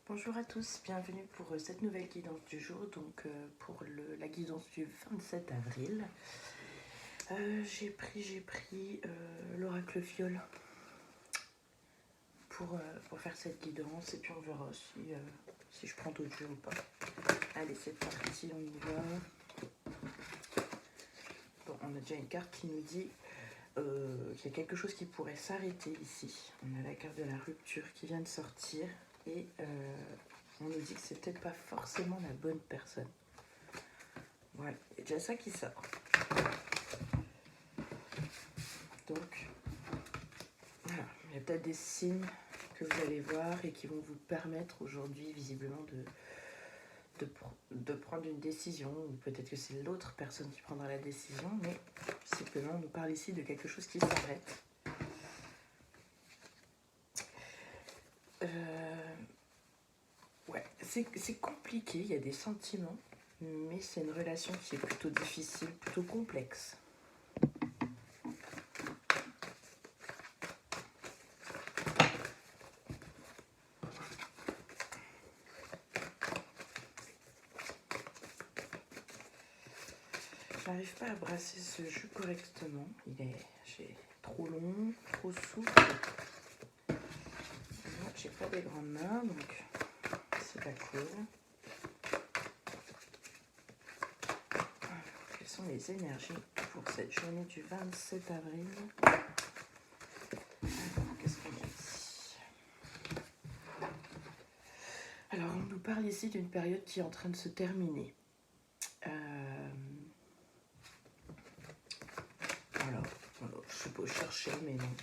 Bonjour à tous, bienvenue pour cette nouvelle guidance du jour, donc pour la guidance du 27 avril. J'ai pris l'oracle fiole pour faire cette guidance et puis on verra si je prends d'autres jeux ou pas. Allez, c'est parti, on y va. Bon, on a déjà une carte qui nous dit qu'il y a quelque chose qui pourrait s'arrêter ici. On a la carte de la rupture qui vient de sortir et on nous dit que c'est peut-être pas forcément la bonne personne. Voilà, il y a déjà ça qui sort. Donc, voilà, il y a peut-être des signes que vous allez voir et qui vont vous permettre aujourd'hui, visiblement, de prendre une décision. Ou peut-être que c'est l'autre personne qui prendra la décision, mais simplement, on nous parle ici de quelque chose qui s'arrête. Ouais, c'est compliqué, il y a des sentiments, mais c'est une relation qui est plutôt difficile, plutôt complexe. J'arrive pas à brasser ce jus correctement, j'ai trop long, trop souple. J'ai pas des grandes mains, donc c'est pas cool. Quelles sont les énergies pour cette journée du 27 avril? Alors, qu'est-ce qu'on a ici? Alors, on nous parle ici d'une période qui est en train de se terminer. Alors, je sais pas chercher, mais non.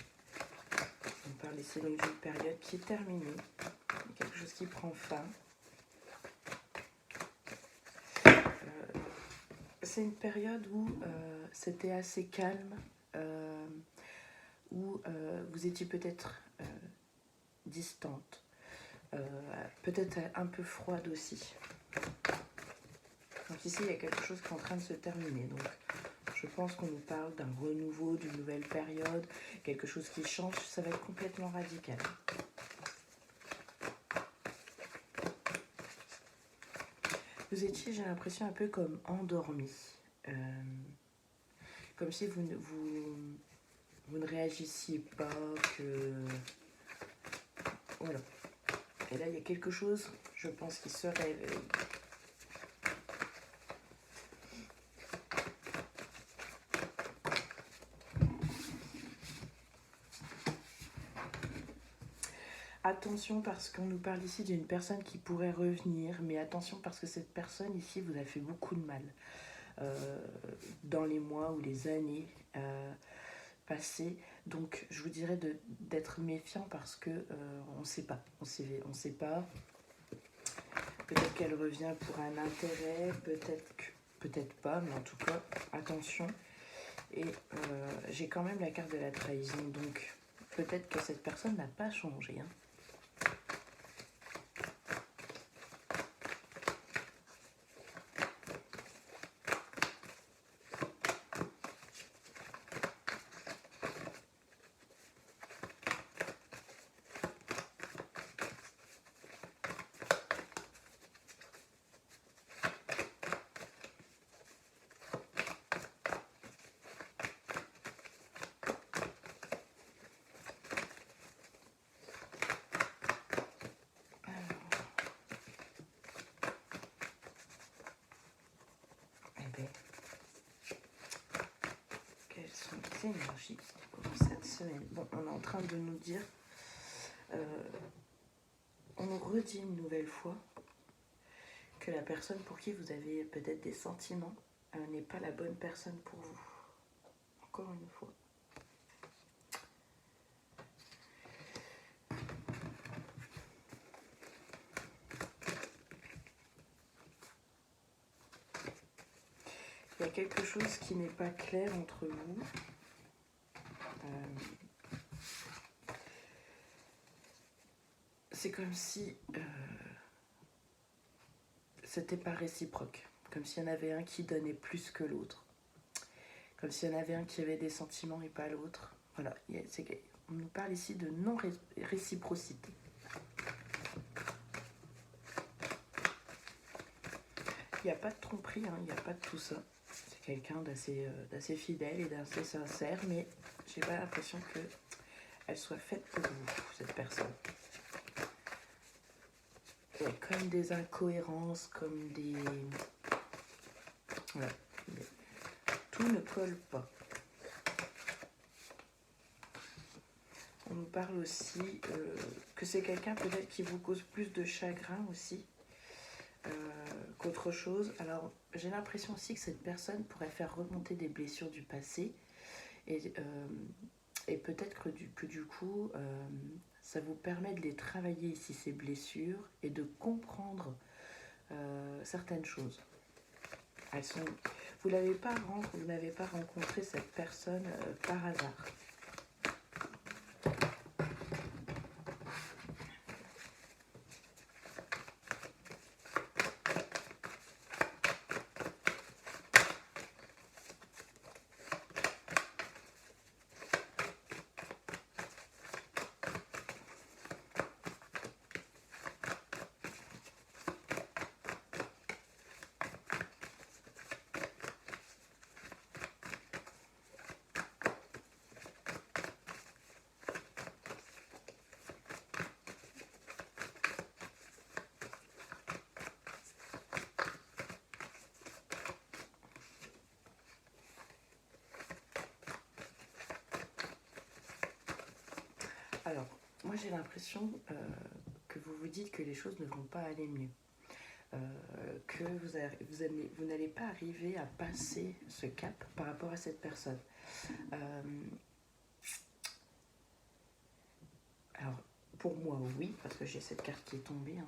On parle ici donc d'une période qui est terminée. Quelque chose qui prend fin. C'est une période où c'était assez calme, où vous étiez peut-être distante, peut-être un peu froide aussi. Donc ici, il y a quelque chose qui est en train de se terminer. Donc, je pense qu'on nous parle d'un renouveau, d'une nouvelle période, quelque chose qui change, ça va être complètement radical. Vous étiez, j'ai l'impression, un peu comme endormi. Comme si vous ne réagissiez pas, que... Voilà. Et là, il y a quelque chose, je pense, qui se réveille. Attention parce qu'on nous parle ici d'une personne qui pourrait revenir, mais attention parce que cette personne ici vous a fait beaucoup de mal dans les mois ou les années passées. Donc je vous dirais d'être méfiant parce que on ne sait pas. On sait pas. Peut-être qu'elle revient pour un intérêt, peut-être pas, mais en tout cas, attention. Et j'ai quand même la carte de la trahison, donc peut-être que cette personne n'a pas changé. Hein. Quelles sont les énergies pour cette semaine? Bon, on est en train de nous dire, on nous redit une nouvelle fois que la personne pour qui vous avez peut-être des sentiments n'est pas la bonne personne pour vous. Encore une fois. Il y a quelque chose qui n'est pas clair entre vous. C'est comme si c'était pas réciproque. Comme s'il y en avait un qui donnait plus que l'autre. Comme s'il y en avait un qui avait des sentiments et pas l'autre. Voilà, on nous parle ici de non-réciprocité. n'y a pas de tromperie, hein, il n'y a pas de tout ça. C'est quelqu'un d'assez fidèle et d'assez sincère, mais j'ai pas l'impression qu'elle soit faite pour vous, cette personne. Il y a comme des incohérences, comme des... Voilà. Tout ne colle pas. On nous parle aussi que c'est quelqu'un peut-être qui vous cause plus de chagrin aussi qu'autre chose. Alors j'ai l'impression aussi que cette personne pourrait faire remonter des blessures du passé et peut-être que du coup ça vous permet de les travailler ici, ces blessures, et de comprendre certaines choses. Vous n'avez pas rencontré cette personne par hasard. Alors, moi j'ai l'impression que vous vous dites que les choses ne vont pas aller mieux. Que vous n'allez pas arriver à passer ce cap par rapport à cette personne. Alors, pour moi, oui, parce que j'ai cette carte qui est tombée. Hein.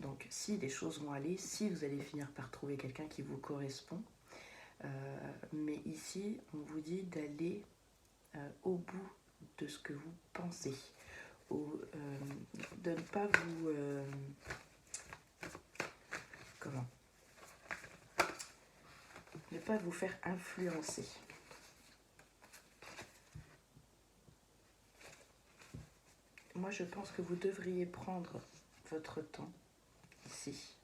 Donc, si les choses vont aller, si vous allez finir par trouver quelqu'un qui vous correspond, mais ici, on vous dit d'aller au bout de ce que vous pensez, de ne pas vous... ne pas vous faire influencer. Moi, je pense que vous devriez prendre votre temps ici.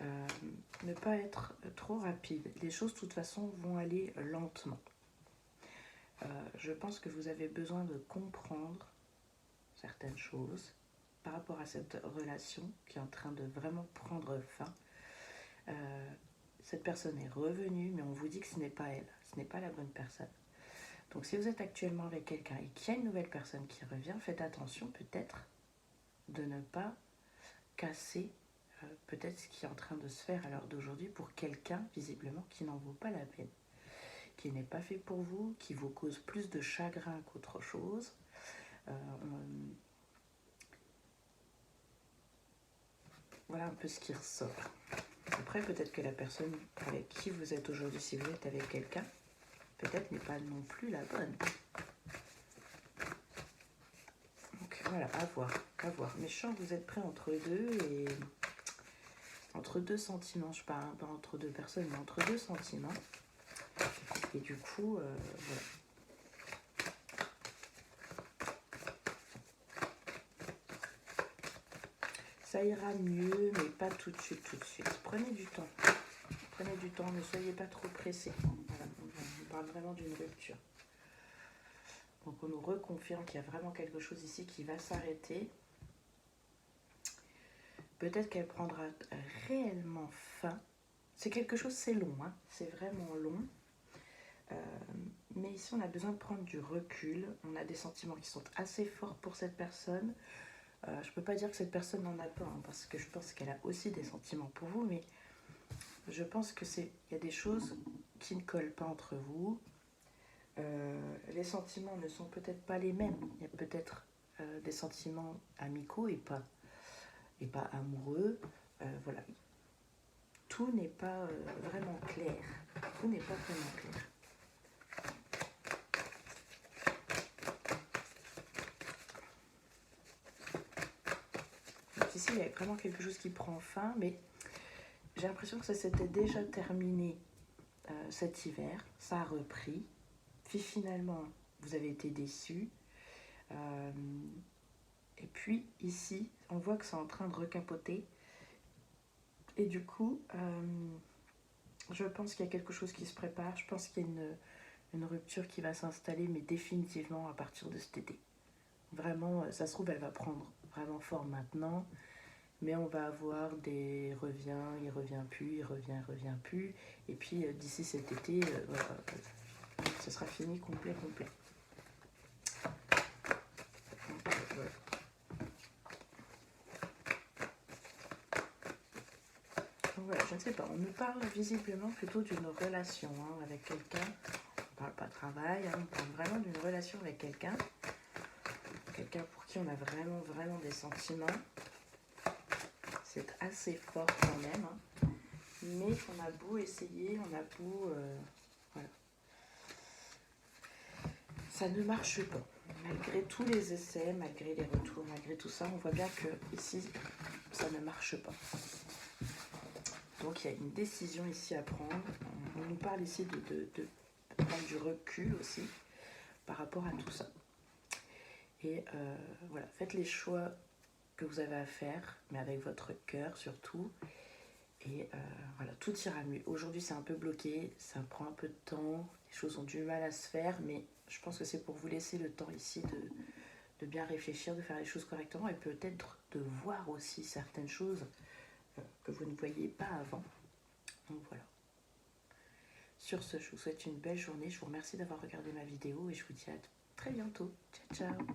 Ne pas être trop rapide. Les choses, de toute façon, vont aller lentement. Je pense que vous avez besoin de comprendre certaines choses par rapport à cette relation qui est en train de vraiment prendre fin. Cette personne est revenue, mais on vous dit que ce n'est pas elle, ce n'est pas la bonne personne. Donc si vous êtes actuellement avec quelqu'un et qu'il y a une nouvelle personne qui revient, faites attention peut-être de ne pas casser peut-être ce qui est en train de se faire à l'heure d'aujourd'hui pour quelqu'un visiblement qui n'en vaut pas la peine, qui n'est pas fait pour vous, qui vous cause plus de chagrin qu'autre chose. Voilà un peu ce qui ressort. Après, peut-être que la personne avec qui vous êtes aujourd'hui, si vous êtes avec quelqu'un, peut-être n'est pas non plus la bonne. Donc voilà, à voir, à voir. Mais je sens que vous êtes prêts entre deux et entre deux sentiments. Je parle pas entre deux personnes, mais entre deux sentiments. Et du coup, voilà. Ça ira mieux, mais pas tout de suite, tout de suite. Prenez du temps. Prenez du temps, ne soyez pas trop pressés. Voilà, on parle vraiment d'une rupture. Donc on nous reconfirme qu'il y a vraiment quelque chose ici qui va s'arrêter. Peut-être qu'elle prendra réellement fin. C'est quelque chose, c'est long, hein, c'est vraiment long. Mais ici, on a besoin de prendre du recul. On a des sentiments qui sont assez forts pour cette personne. Je ne peux pas dire que cette personne n'en a pas, hein, parce que je pense qu'elle a aussi des sentiments pour vous, mais je pense qu'il y a des choses qui ne collent pas entre vous. Les sentiments ne sont peut-être pas les mêmes. Il y a peut-être des sentiments amicaux et pas amoureux. Voilà. Tout n'est pas vraiment clair. Tout n'est pas vraiment clair. Donc ici, il y a vraiment quelque chose qui prend fin, mais j'ai l'impression que ça s'était déjà terminé cet hiver. Ça a repris. Puis finalement, vous avez été déçus. Et puis ici, on voit que c'est en train de recapoter. Et du coup, je pense qu'il y a quelque chose qui se prépare. Je pense qu'il y a une rupture qui va s'installer, mais définitivement à partir de cet été. Vraiment, ça se trouve, elle va prendre vraiment forme maintenant, mais on va avoir des revient, il revient plus, il revient plus. Et puis d'ici cet été, voilà, ce sera fini, complet. Donc, voilà. Donc, voilà, je ne sais pas, on nous parle visiblement plutôt d'une relation avec quelqu'un. On ne parle pas de travail, on parle vraiment d'une relation avec quelqu'un. Quelqu'un pour qui on a vraiment des sentiments. C'est assez fort quand même. Mais on a beau essayer, on a beau... voilà. Ça ne marche pas. Malgré tous les essais, malgré les retours, malgré tout ça, on voit bien que ici, ça ne marche pas. Donc il y a une décision ici à prendre. On nous parle ici de prendre du recul aussi par rapport à tout ça. Et voilà, faites les choix que vous avez à faire, mais avec votre cœur surtout. Et voilà, tout ira mieux. Aujourd'hui, c'est un peu bloqué, ça prend un peu de temps, les choses ont du mal à se faire, mais je pense que c'est pour vous laisser le temps ici de bien réfléchir, de faire les choses correctement et peut-être de voir aussi certaines choses que vous ne voyiez pas avant. Donc voilà. Sur ce, je vous souhaite une belle journée. Je vous remercie d'avoir regardé ma vidéo et je vous dis à très bientôt. Ciao, ciao.